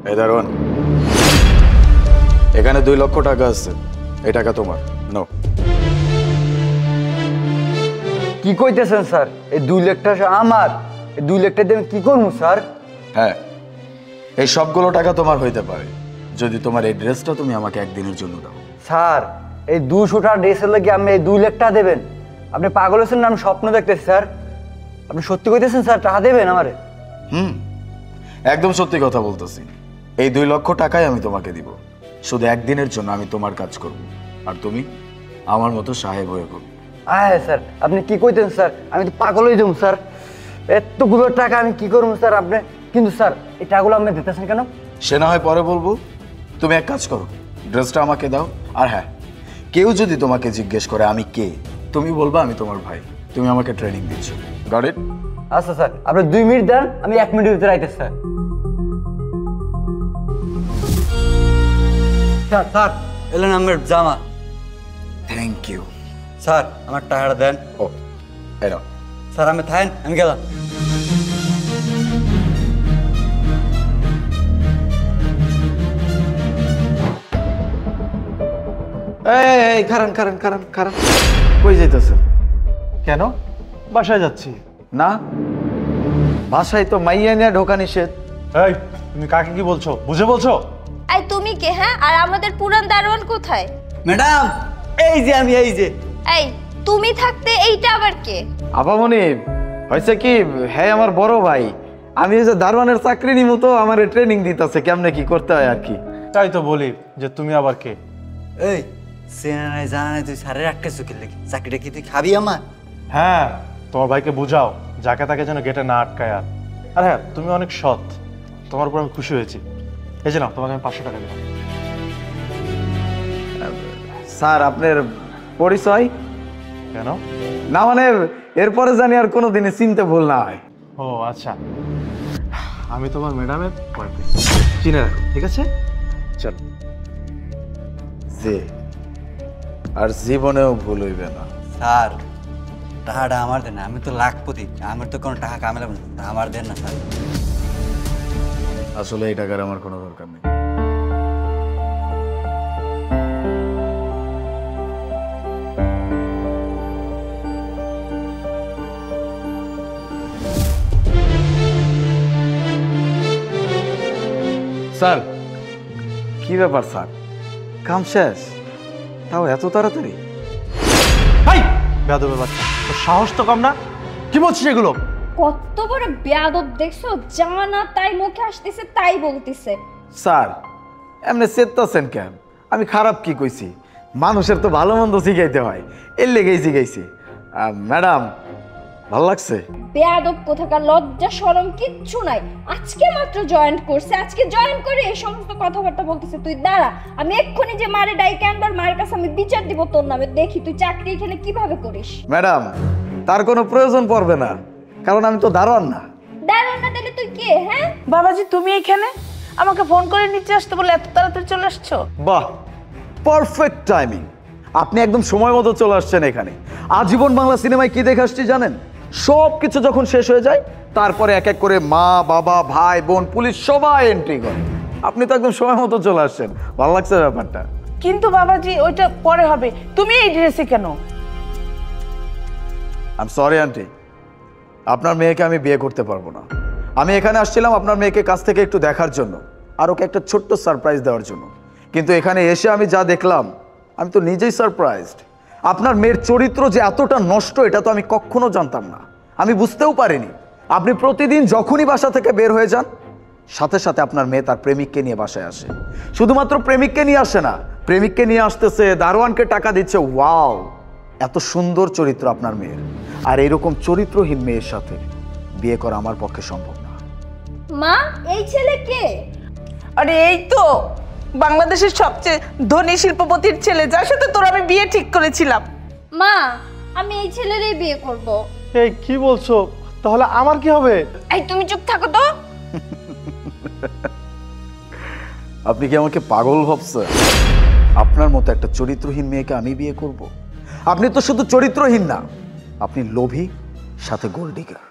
এই দারোয়ান, এখানে 2 লক্ষ টাকা আছে, এই টাকা তোমার নাও। কি কইতেছেন স্যার? এই 2 লাখ টাকা আমার? এই 2 লাখ টাকা দিয়ে আমি কি করবো স্যার? হ্যাঁ, এই সবগুলো টাকা তোমার হইতে পারে যদি তোমার এই ড্রেসটা তুমি আমাকে একদিনের জন্য দাও। স্যার, এই 200টা ড্রেসের লাগে আপনি এই 2 লাখ টাকা দেবেন? আপনি পাগল হয়েছেন না? আমি স্বপ্ন দেখতেছি স্যার। আপনি সত্যি কইতেছেন স্যার, টাকা দেবেন আমারে? একদম সত্যি কথা বলতেছি। এই 2 লক্ষ টাকাই আমি তোমাকে দিব, শুধু একদিনের জন্য আমি তোমার কাজ করব, আর তুমি আমার মতো সাহেব হয়ে করবে। হ্যাঁ স্যার, আপনি কি কইতেন স্যার? আমি তো পাগল হয়ে যাবো স্যার। এতগুলো টাকা আমি কি করবো স্যার? আপনি কিন্তু স্যার এই টাকাগুলো আপনি দিতেছেন কেন? সে না হয় পরে বলবো, তুমি এক কাজ করো, ড্রেসটা আমাকে দাও। আর হ্যাঁ, কেউ যদি তোমাকে জিজ্ঞেস করে আমি কে, তুমি বলবা আমি তোমার ভাই, তুমি আমাকে ট্রেনিং দিচ্ছ। Got it? আচ্ছা স্যার, আপনি 2 মিনিট দেন, আমি 1 মিনিটের ভিতরে আইতেছি স্যার। স্যার স্যার, এলেন আমার জামা। Thank you. স্যার আমার টাকাটা দেন। ও এনো স্যার, আমি থাকেন, আমি গেলাম। এই খারান খারান খারান খারান। কই যাইতেছেন? কেন? বাসায় যাচ্ছি। না, বাসায় তো মাইয়া নিয়ে ঢোকা নিষেধ। এই তুমি কাকে কি বলছো? বুঝে বলছো? এই তুমি কে? হ্যাঁ, আর আমাদের পুরান দারোয়ান কোথায়? ম্যাডাম, এই যে আমি, এই যে। এই তুমি থাকতে এইটা আবার কে? আপামনি হয়েছে কি, হ্যাঁ আমার বড় ভাই। আমি ওই যে দারোয়ানের চাকরি নিমু, তো আমার ট্রেনিং দিতেছে কেমনে কি করতে হয় আর কি। তাই তো বলি যে তুমি আবার কে। এই চেনা নাই জানা নাই, তুই স্যারের আটকে চোখে লেগে চাকরিটা কি তুই খাবি আমার? হ্যাঁ, তোমার ভাইকে বুঝাও যাকে তাকে যেন গেটে না আটকায়। আর হ্যাঁ, তুমি অনেক সৎ, তোমার উপর আমি খুশি হয়েছি। এই যে নাও, তোমাকে আমি 500 টাকা দিলাম। স্যার আপনার পরিচয়? কেন? না মানে এরপরে জানি আর কোনোদিনই চিনতে ভুল না হয়। ও আচ্ছা, আমি তোমার ম্যাডামের বয়ফ্রেন্ড, চিনে রাখো, ঠিক আছে? চল। যে আর জীবনেও ভুল হইবে না। স্যার টাকাটা আমার দেন, আমি তো লাখপতি, আমার তো কোনো টাকা কামালাম না, আমার দেন না স্যার। আসলে এই টাকার আমার কোনো দরকার নেই। স্যার কি ব্যাপার স্যার, কাম শেষ? তাও এত তাড়াতাড়ি? হাই বেয়াদবের বাচ্চা, তোর সাহস তো কম না? কি বলছিস এগুলো? কত বড় বেয়াদব দেখছো, জানা তাই মুখে আসতেছে তাই বলতেছে। স্যার এমনি চেতাছেন কেন? আমি খারাপ কি কইছি? মানুষের তো ভালো মন্দ শিখাইতে হয়, এর লেগেই শিখাইছি। ম্যাডাম ভালো লাগছে? বেয়াদব কোথাকার, লজ্জা শরম কিচ্ছু নাই। আজকে মাত্র জয়েন করছে, আজকে জয়েন করে এই সমস্ত কথাবার্তা বলতেছে। তুই দাঁড়া, আমি এক্ষুনি যে মারে ডাইকে আনবার, মায়ের কাছে আমি বিচার দিব তোর নামে। দেখি তুই চাকরি এখানে কিভাবে করিস। ম্যাডাম তার কোনো প্রয়োজন পড়বে না, কারণ আমি তো দারোয়ান না। দাঁড়া না, তাহলে তুই কে? হ্যাঁ বাবাজি, তুমি এখানে আমাকে ফোন করে নিচে আসতে বলে এত তাড়াতাড়ি চলে আসছো? বাহ, পারফেক্ট টাইমিং। আপনি একদম সময় মতো চলে আসছেন এখানে। আজীবন বাংলা সিনেমায় কি দেখে আসছি জানেন? সব কিছু যখন শেষ হয়ে যায়, তারপরে এক এক করে মা বাবা ভাই বোন পুলিশ সবাই এন্ট্রি করে। আপনি তো একদম সময় মতো চলে আসছেন, ভালো লাগছে ব্যাপারটা। কিন্তু বাবাজি ওইটা পরে হবে, তুমি এই ড্রেসে কেন? আই এম সরি আন্টি, আপনার মেয়েকে আমি বিয়ে করতে পারবো না। আমি এখানে আসছিলাম আপনার মেয়েকে কাছ থেকে একটু দেখার জন্য, আর ওকে একটা ছোট্ট সারপ্রাইজ দেওয়ার জন্য। কিন্তু এখানে এসে আমি যা দেখলাম, আমি তো নিজেই সারপ্রাইজড। আপনার মেয়ের চরিত্র যে এতটা নষ্ট, এটা তো আমি কখনো জানতাম না, আমি বুঝতেও পারিনি। আপনি প্রতিদিন যখনই বাসা থেকে বের হয়ে যান, সাথে সাথে আপনার মেয়ে তার প্রেমিককে নিয়ে বাসায় আসে। শুধুমাত্র প্রেমিককে নিয়ে আসে না, প্রেমিককে নিয়ে আসতেছে, দারোয়ানকে টাকা দিচ্ছে। ওয়াও, এত সুন্দর চরিত্র আপনার মেয়ের, আর এরকম চরিত্রহীন মেয়ের সাথে বিয়ে করা আমার পক্ষে সম্ভব না। মা, এই ছেলে কে? আরে এই তো বাংলাদেশের সবচেয়ে ধনী শিল্পপতির ছেলে, যার সাথে তোর আমি বিয়ে ঠিক করেছিলাম। মা, আমি এই ছেলেরই বিয়ে করব। এই কি বলছো? তাহলে আমার কি হবে? এই তুমি চুপ থাকো তো। আপনি কি আমাকে পাগল ভাবছেন? আপনার মতো একটা চরিত্রহীন মেয়েকে আমি বিয়ে করব? আপনি তো শুধু চরিত্রহীন না, আপনি লোভী, সাথে গোল্ড ডিগার।